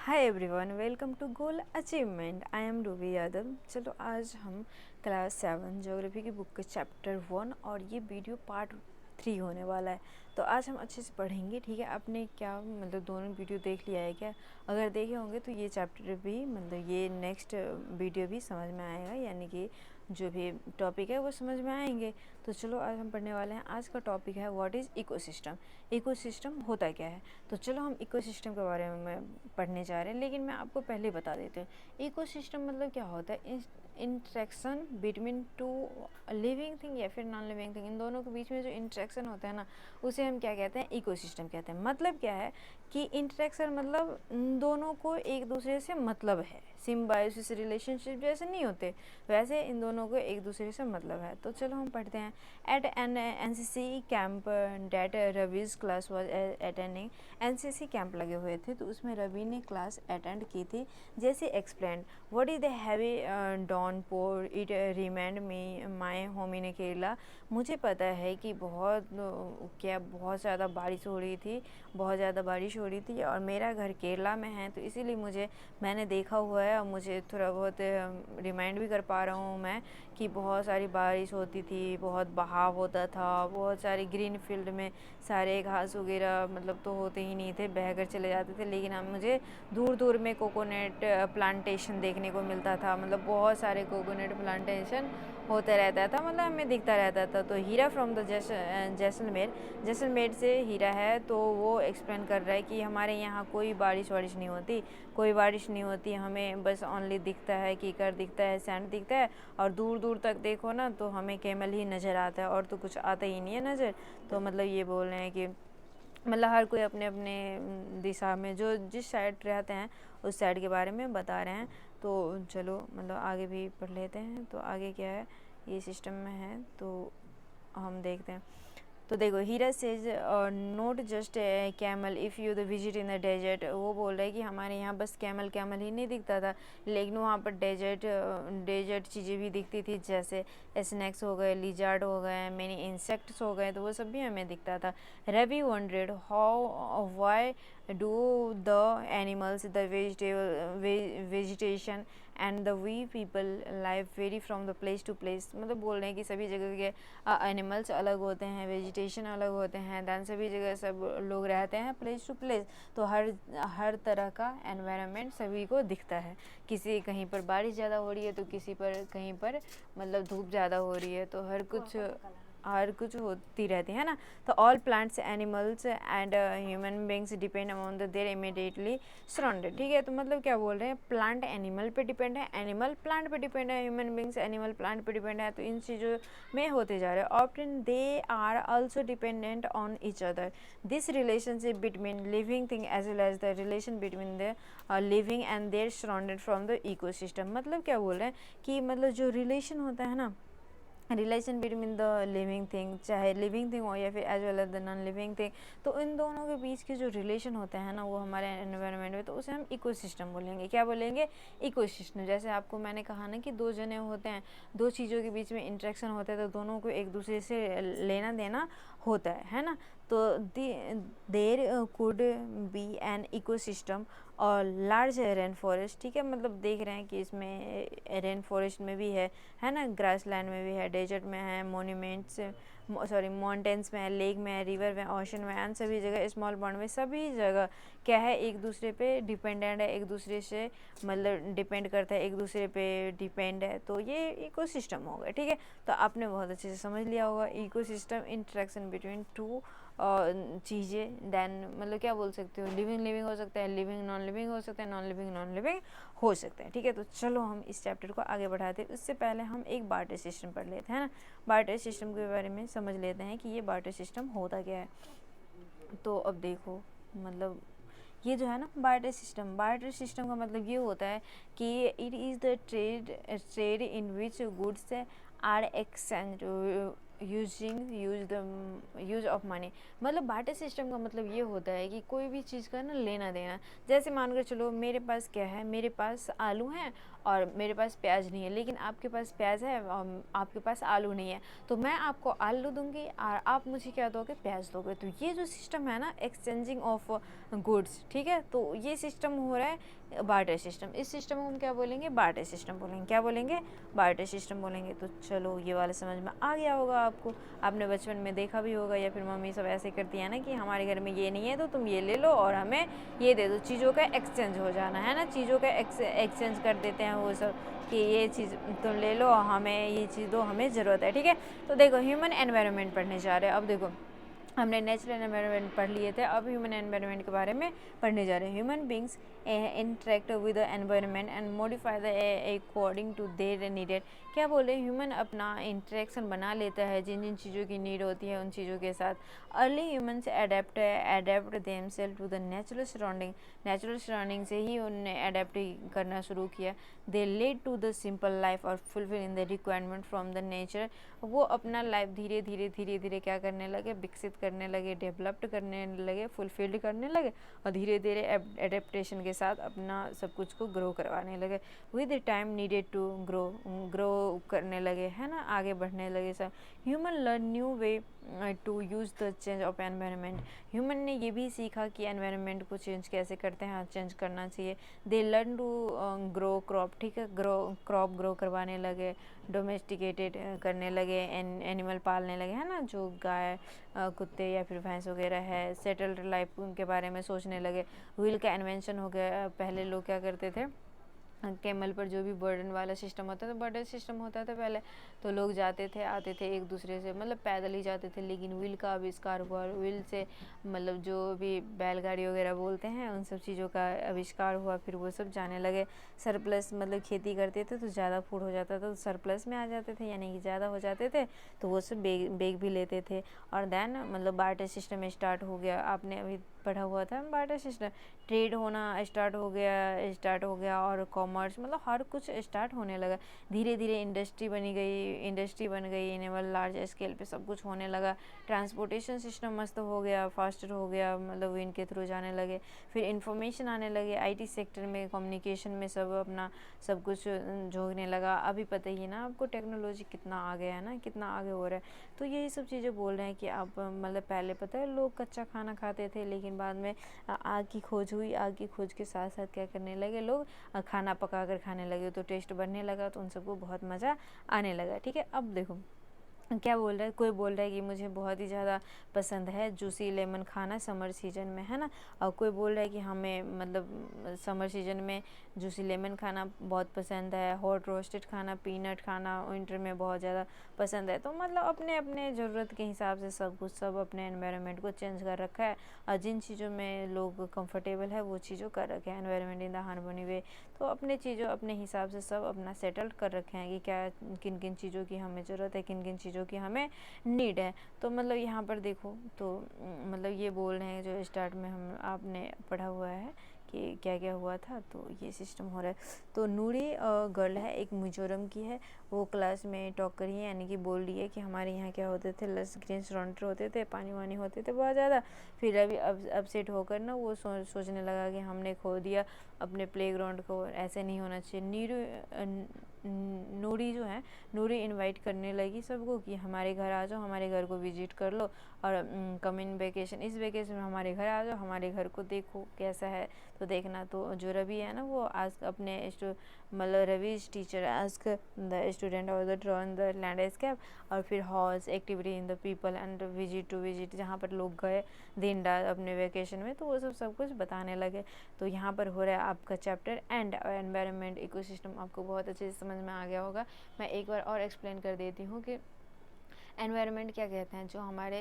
Hi everyone, welcome to Goal Achievement. I am Ruby Yadav. चलो आज हम क्लास 7 ज्योग्राफी की बुक के चैप्टर 1 और ये वीडियो पार्ट 3 होने वाला है। तो आज हम अच्छे से पढ़ेंगे, ठीक है। आपने क्या मतलब दोनों वीडियो देख लिया है क्या? अगर देखे होंगे तो ये चैप्टर भी मतलब ये नेक्स्ट वीडियो भी समझ में आएगा, यानी कि जो भी टॉपिक है वो समझ में आएंगे। तो चलो आज हम पढ़ने वाले हैं। आज का टॉपिक है व्हाट इज़ इकोसिस्टम। इकोसिस्टम होता क्या है? तो चलो हम इकोसिस्टम के बारे में पढ़ने जा रहे हैं, लेकिन मैं आपको पहले ही बता देती हूँ इकोसिस्टम मतलब क्या होता है। Interaction between two living thing या फिर नॉन लिविंग थिंग, इन दोनों के बीच में जो इंट्रैक्शन होता है ना, उसे हम क्या कहते हैं? इकोसिस्टम कहते हैं। मतलब क्या है कि इंट्रैक्शन मतलब इन दोनों को एक दूसरे से मतलब है। सिम्बायोसिस रिलेशनशिप जैसे नहीं होते, वैसे इन दोनों को एक दूसरे से मतलब है। तो चलो हम पढ़ते हैं। At an NCC camp that Ravi's class was attending. NCC camp लगे हुए थे तो उसमें रवि ने क्लास अटेंड की थी। जैसे explain what is the heavy downpour it remind me my home in Kerala. मुझे पता है कि बहुत ज़्यादा बारिश हो रही थी, बहुत ज़्यादा बारिश हो रही थी और मेरा घर केरला में है, तो इसीलिए मैंने देखा हुआ है और मुझे थोड़ा बहुत रिमाइंड भी कर पा रहा हूँ मैं कि बहुत सारी बारिश होती थी, बहुत बहाव होता था, बहुत सारी ग्रीन फील्ड में सारे घास वगैरह मतलब तो होते ही नहीं थे, बहकर चले जाते थे। लेकिन अब मुझे दूर दूर में कोकोनट प्लांटेशन देखने को मिलता था, मतलब बहुत सारे कोकोनट प्लांटेशन होते रहता था, मतलब हमें दिखता रहता था। तो हीरा फ्रॉम द जैसलमेर से हीरा है, तो वो एक्सप्लेन कर रहा है कि हमारे यहाँ कोई बारिश वारिश नहीं होती, कोई बारिश नहीं होती, हमें बस ओनली दिखता है, कीकर दिखता है, सैंड दिखता है, और दूर दूर तक देखो ना तो हमें कैमल ही नज़र आता है और तो कुछ आता ही नहीं है नज़र। तो मतलब ये बोल रहे हैं कि मतलब हर कोई अपने अपने दिशा में जो जिस साइड रहते हैं उस साइड के बारे में बता रहे हैं। तो चलो मतलब आगे भी पढ़ लेते हैं। तो आगे क्या है, ये सिस्टम में है तो हम देखते हैं। तो देखो, Heera says not just camel if you the visit in the desert. वो बोल रहे हैं कि हमारे यहाँ बस कैमल कैमल ही नहीं दिखता था, लेकिन वहाँ पर डेजर्ट चीज़ें भी दिखती थी, जैसे स्नैक्स हो गए, लिजार्ड हो गए, मैनी इंसेक्ट्स हो गए, तो वो सब भी हमें दिखता था। Ravi wondered how why do the animals the vegetation and the we people life vary from the place to place. मतलब बोल रहे हैं कि सभी जगह के एनिमल्स अलग होते हैं, वेजिटेशन अलग होते हैं, दैन सभी जगह सब लोग रहते हैं प्लेस टू प्लेस। तो हर तरह का एनवायरनमेंट सभी को दिखता है। किसी कहीं पर बारिश ज़्यादा हो रही है तो किसी पर कहीं पर मतलब धूप ज़्यादा हो रही है, तो हर कुछ होती रहती है ना। तो all plants animals and human beings depend on the their immediately surrounded. ठीक है, तो मतलब क्या बोल रहे हैं, प्लांट एनिमल पे डिपेंड है, एनिमल प्लांट पे डिपेंड है, ह्यूमन बींग्स एनिमल प्लांट पे डिपेंड है। तो इन चीज़ों में होते जा रहे हैं। Often they are also dependent on each other. This relationship between living thing as well as the relation between the living and their surrounded from the ecosystem. मतलब क्या बोल रहे हैं कि मतलब जो रिलेशन होता है ना, relation between the living thing, चाहे लिविंग थिंग हो या फिर as well as the non living thing, तो इन दोनों के बीच के जो रिलेशन होते हैं ना वो हमारे एनवायरनमेंट में, तो उसे हम इकोसिस्टम बोलेंगे। क्या बोलेंगे? इकोसिस्टम। जैसे आपको मैंने कहा ना कि दो जने होते हैं, दो चीज़ों के बीच में इंटरेक्शन होता है, तो दोनों को एक दूसरे से लेना देना होता है ना। तो there could be an ecosystem और लार्ज रेन फॉरेस्ट। ठीक है, मतलब देख रहे हैं कि इसमें रेन फॉरेस्ट में भी है ना, ग्रास लैंड में भी है, डेजर्ट में है, माउंटेन्स में है, लेक में है, रिवर में, ओशन में, एंड सभी जगह स्मॉल पॉन्ड में, सभी जगह क्या है, एक दूसरे पे डिपेंडेंट है, एक दूसरे से मतलब डिपेंड करता है, एक दूसरे पे डिपेंड है। तो ये इकोसिस्टम हो गया। ठीक है, तो आपने बहुत अच्छे से समझ लिया होगा इकोसिस्टम इंटरेक्शन बिटवीन टू चीज़ें। दैन मतलब क्या बोल सकते हो, लिविंग लिविंग हो सकता है, लिविंग नॉन लिविंग हो सकता है, नॉन लिविंग हो सकता है। ठीक है, तो चलो हम इस चैप्टर को आगे बढ़ाते हैं। उससे पहले हम एक बार्टर सिस्टम पढ़ लेते हैं ना। बार्टर सिस्टम के बारे में समझ लेते हैं कि ये बार्टर सिस्टम होता क्या है। तो अब देखो, मतलब ये जो है ना बार्टर सिस्टम का मतलब ये होता है कि it is the trade in which goods are exchange use of money. मतलब बार्टर सिस्टम का मतलब ये होता है कि कोई भी चीज़ का ना लेना देना। जैसे मान कर चलो, मेरे पास क्या है, मेरे पास आलू हैं और मेरे पास प्याज नहीं है, लेकिन आपके पास प्याज है और आपके पास आलू नहीं है, तो मैं आपको आलू दूंगी और आप मुझे क्या दोगे, प्याज दोगे। तो ये जो सिस्टम है ना, एक्सचेंजिंग ऑफ गुड्स, ठीक है। तो ये सिस्टम हो रहा है बार्टर सिस्टम। इस सिस्टम को हम क्या बोलेंगे? बार्टर सिस्टम बोलेंगे। क्या बोलेंगे? बार्टर सिस्टम बोलेंगे। तो चलो ये वाला समझ में आ गया होगा आपको, आपने बचपन में देखा भी होगा, या फिर मम्मी सब ऐसे करती है ना कि हमारे घर में ये नहीं है तो तुम ये ले लो और हमें ये दे दो, चीज़ों का एक्सचेंज हो जाना है ना, चीज़ों का एक्सचेंज कर देते हैं वो सब कि ये चीज़ तुम ले लो, हमें ये चीज़ दो, हमें ज़रूरत है, ठीक है। तो देखो ह्यूमन एनवायरनमेंट पढ़ने जा रहे हैं। अब देखो हमने नेचुरल एनवायरनमेंट पढ़ लिए थे, अब ह्यूमन एनवायरनमेंट के बारे में पढ़ने जा रहे हैं। Human beings interact with the environment and modify the according to their needed. क्या बोले? ह्यूमन अपना इंटरेक्शन बना लेता है जिन जिन चीज़ों की नीड होती है उन चीज़ों के साथ। अर्ली ह्यूमन से adept themself to the natural surrounding. Natural surrounding से ही उन्होंने अडेप्ट करना शुरू किया। They led to the simple life और fulfill in the requirement from the nature. वो अपना लाइफ धीरे धीरे क्या करने लगे? विकसित करने लगे, डेवलप्ड करने लगे, फुलफिल्ड करने लगे, और धीरे धीरे एडेप्टेशन के साथ अपना सब कुछ को ग्रो करवाने लगे। With time needed to grow करने लगे, है ना, आगे बढ़ने लगे सब। Human learn new way to use the change of environment. Human ने ये भी सीखा कि एनवायरनमेंट को चेंज कैसे करते हैं, चेंज करना चाहिए। They learn to grow crop, ठीक है, क्रॉप ग्रो करवाने लगे, डोमेस्टिकेटेड करने लगे, एनिमल पालने लगे, है ना, जो गाय कुत्ते या फिर भैंस वगैरह है। सेटल्ड लाइफ के बारे में सोचने लगे। व्हील का इन्वेंशन हो गया। पहले लोग क्या करते थे? कैमल पर जो भी बर्डन वाला सिस्टम होता था, बर्डन सिस्टम होता था पहले, तो लोग जाते थे आते थे एक दूसरे से, मतलब पैदल ही जाते थे। लेकिन व्हील का आविष्कार हुआ, व्हील से मतलब जो भी बैलगाड़ी वगैरह बोलते हैं उन सब चीज़ों का आविष्कार हुआ। फिर वो सब जाने लगे। सरप्लस मतलब खेती करते थे तो ज़्यादा फूड हो जाता था तो सरप्लस में आ जाते थे, यानी कि ज़्यादा हो जाते थे तो वो सब बेग भी लेते थे। और देन मतलब बार्टर सिस्टम स्टार्ट हो गया। आपने अभी पढ़ा हुआ था बार्टर सिस्टम। ट्रेड होना स्टार्ट हो गया और कॉमर्स मतलब हर कुछ स्टार्ट होने लगा। धीरे धीरे इंडस्ट्री बन गई, इनेबल लार्ज स्केल पे सब कुछ होने लगा। ट्रांसपोर्टेशन सिस्टम मस्त हो गया, फास्टर हो गया, मतलब इनके थ्रू जाने लगे। फिर इंफॉर्मेशन आने लगे, आईटी सेक्टर में, कम्युनिकेशन में सब अपना सब कुछ झोंकने लगा। अभी पता ही है ना आपको टेक्नोलॉजी कितना आगे है ना, कितना आगे हो रहा है। तो यही सब चीज़ें बोल रहे हैं कि आप मतलब पहले पता है लोग कच्चा खाना खाते थे, लेकिन बाद में आग की खोज हुई। आग की खोज के साथ साथ क्या करने लगे लोग? खाना पका कर खाने लगे, तो टेस्ट बढ़ने लगा, तो उन सबको बहुत मज़ा आने लगा, ठीक है। अब देखो क्या बोल रहा है, कोई बोल रहा है कि मुझे बहुत ही ज़्यादा पसंद है जूसी लेमन खाना समर सीजन में, है ना। और कोई बोल रहा है कि हमें मतलब समर सीजन में जूसी लेमन खाना बहुत पसंद है, हॉट रोस्टेड खाना, पीनट खाना विंटर में बहुत ज़्यादा पसंद है। तो मतलब अपने अपने ज़रूरत के हिसाब से सब कुछ, सब अपने एनवायरनमेंट को चेंज कर रखा है, और जिन चीज़ों में लोग कंफर्टेबल है वो चीज़ों कर रखे हैं एनवायरनमेंट इन द हार्मनी वे। तो अपने चीज़ों अपने हिसाब से सब अपना सेटल्ड कर रखे हैं कि क्या किन किन चीज़ों की हमें ज़रूरत है, किन किन चीज़ों की हमें नीड है। तो मतलब यहाँ पर देखो तो मतलब ये बोल रहे हैं जो स्टार्ट में हम आपने पढ़ा हुआ है कि क्या क्या हुआ था, तो ये सिस्टम हो रहा है। तो नूरी गर्ल है, एक मिजोरम की है, वो क्लास में टॉक करी है, यानी कि बोल रही है कि हमारे यहाँ क्या होते थे, लस ग्रीन सराउंडर होते थे, पानी वानी होते थे बहुत ज़्यादा। फिर अभी अपसेट होकर ना वो सोचने लगा कि हमने खो दिया अपने प्लेग्राउंड को, ऐसे नहीं होना चाहिए। नूरी जो है, नूरी इनवाइट करने लगी सबको कि हमारे घर आ जाओ, हमारे घर को विजिट कर लो, और कम इन वेकेशन, इस वेकेशन में हमारे घर आ जाओ, हमारे घर को देखो कैसा है। तो देखना, तो जो रवि है ना वो आज अपने मतलब Ravi teacher ask the student और the draw in the landscape, और फिर horse activity in the people and visit जहाँ पर लोग गए दिन रात अपने वेकेशन में, तो वो सब कुछ बताने लगे। तो यहाँ पर हो रहा है आपका चैप्टर एंड एनवायरनमेंट इकोसिस्टम, आपको बहुत अच्छे से समझ में आ गया होगा। मैं एक बार और एक्सप्लेन कर देती हूँ कि एनवायरनमेंट क्या कहते हैं। जो हमारे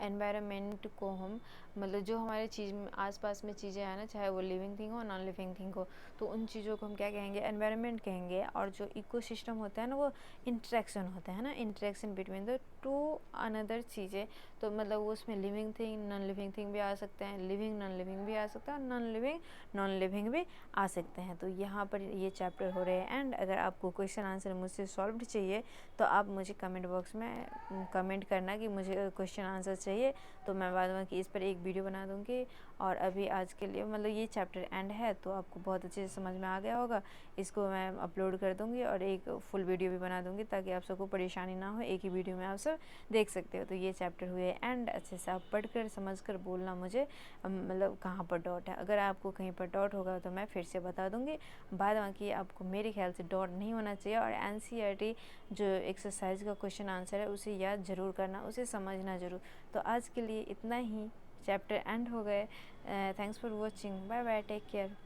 एनवायरनमेंट को हम मतलब जो हमारे चीज़ आसपास में चीज़ें हैं ना, चाहे वो लिविंग थिंग हो नॉन लिविंग थिंग हो, तो उन चीज़ों को हम क्या कहेंगे? एनवायरनमेंट कहेंगे। और जो इकोसिस्टम होता है ना, वो इंट्रैक्शन होता है ना, interaction between the two another चीज़ें। तो मतलब वो उसमें living thing non living thing भी आ सकते हैं, लिविंग नॉन लिविंग भी आ सकता है, और नॉन लिविंग भी आ सकते हैं। तो यहाँ पर ये चैप्टर हो रहे हैं। एंड अगर आपको क्वेश्चन आंसर मुझसे सॉल्व चाहिए तो आप मुझे कमेंट बॉक्स में कमेंट करना कि मुझे क्वेश्चन आंसर चाहिए, तो मैं बाद में कि इस पर एक वीडियो बना दूँगी और अभी आज के लिए मतलब ये चैप्टर एंड है, तो आपको बहुत अच्छे से समझ में आ गया होगा। इसको मैं अपलोड कर दूँगी और एक फुल वीडियो भी बना दूँगी ताकि आप सबको परेशानी ना हो, एक ही वीडियो में आप सब देख सकते हो। तो ये चैप्टर हुए एंड, अच्छे से आप पढ़ कर समझ कर बोलना मुझे मतलब कहाँ पर डॉट है। अगर आपको कहीं पर डॉट होगा तो मैं फिर से बता दूँगी। बाद बाकी आपको मेरे ख्याल से डॉट नहीं होना चाहिए। और NCERT जो एक्सरसाइज का क्वेश्चन आंसर है उसे याद ज़रूर करना, उसे समझना ज़रूर। तो आज के लिए इतना ही, चैप्टर एंड हो गए। Thanks for watching, bye bye, take care.